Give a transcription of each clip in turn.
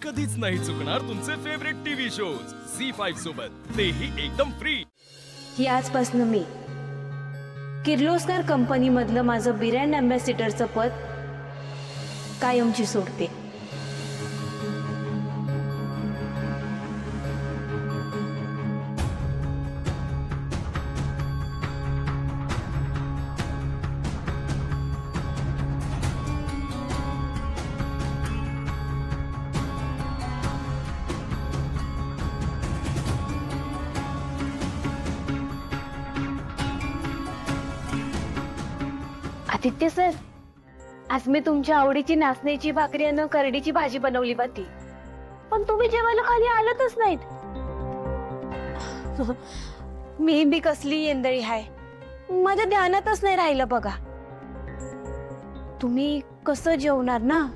कधीच नाही चुकणार तुमचे फेवरेट टीव्ही शोज झी5 सोबत, तेही एकदम फ्री। ही आजपासून मी किर्लोस्कर कंपनी मधलं माझं ब्रँड अँबॅसिडरचं पद कायमची सोडते। आदित्य सर, आज मी तुमच्या आवडीची नाचण्याची भाकरी आणि करडीची भाजी बनवली होती, पण तुम्ही जेवायला खाली आलतच नाहीत। मी बी कसली येंदळी हाय, माझ्या ध्यानातच नाही राहिलं बघा। तुम्ही कसं जेवणार ना,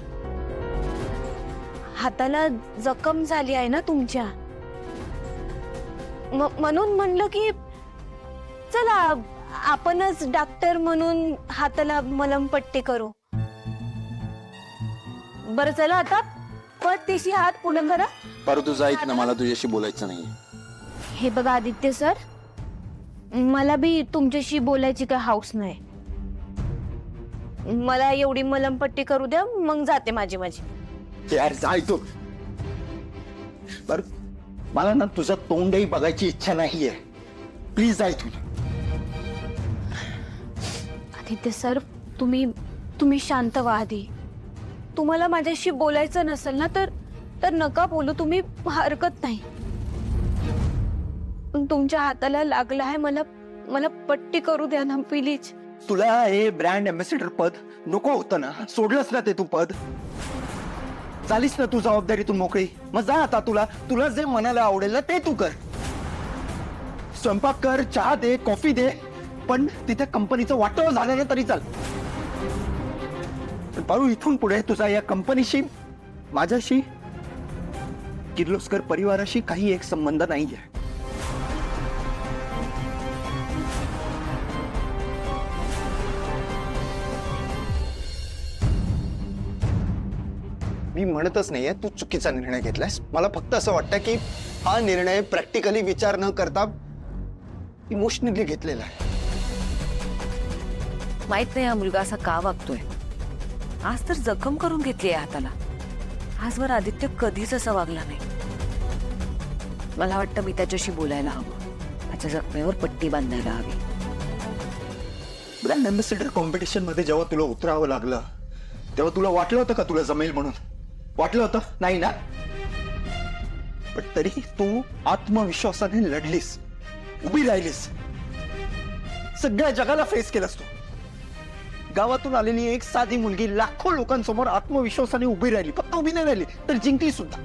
हाताला जखम झाली आहे ना तुमच्या, म्हणून म्हणलं की चला आपणच डॉक्टर म्हणून हाताला मलमपट्टी करू। बरं चला आता पटदिशी हात पुढे करा। पर तू जाईत ना, मला तुझ्याशी बोलायचं नाही। हे बघा आदित्य सर, मला बी तुमच्याशी बोलायची काय हौस नाही। मला एवढी मलमपट्टी करू द्या, मग जाते माझी। यार जाय तू। पर मला ना तुझं तोंडही बघायची इच्छा नाहीये, प्लीज जाय तू। आदित्य सर, तुम्ही शांत व्हा आधी। तुम्हाला माझ्याशी बोलायचं नसेल ना तर नका बोलू, तुम्ही हरकत नाही। पण तुमच्या हाताला लागलं आहे, मला पट्टी करू द्या ना प्लीज। तुला हे ब्रँड अँबॅसिडर पद नको होतं ना, सोडलंस ना ते तू पद, चालीस ना तू जबाबदारीतून मोकळी। मग जा आता, तुला जे मनाला आवडेल ना ते तू कर। स्वयंपाक कर, चहा दे, कॉफी दे, पण तिथे कंपनीचं वाटव झालं ना तरी चाल। पारू, इथून पुढे तुझा या कंपनीशी, माझ्याशी, किर्लोस्कर परिवाराशी काही एक संबंध नाहीये। मी म्हणतच नाहीये तू चुकीचा निर्णय घेतलायस, मला फक्त असं वाटतं की हा निर्णय प्रॅक्टिकली विचार न करता इमोशनली घेतलेला आहे। माहित नाही हा मुलगा असा का वागतोय। आज तर जखम करून घेतली आहे हाताला, आजवर आदित्य कधीच असा वागला नाही। मला वाटतं मी त्याच्याशी बोलायला हवं, त्याच्या जखमेवर पट्टी बांधायला हवी। ब्रँड अँबॅसिडर कॉम्पिटिशन मध्ये जेव्हा तुला उतरावं लागलं तेव्हा तुला वाटलं होतं का तुला जमेल म्हणून? वाटलं होतं नाही ना? पण तरी तू आत्मविश्वासाने लढलीस, उभी राहिलीस, सगळ्या जगाला फेस केलंस तू। गावातून आलेली एक साधी मुलगी लाखो लोकांसमोर आत्मविश्वासाने उभी राहिली, फक्त उभी नाही राहिली तर जिंकली सुद्धा।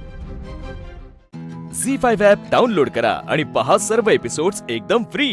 झी5 ॲप डाउनलोड करा आणि पहा सर्व एपिसोड्स एकदम फ्री।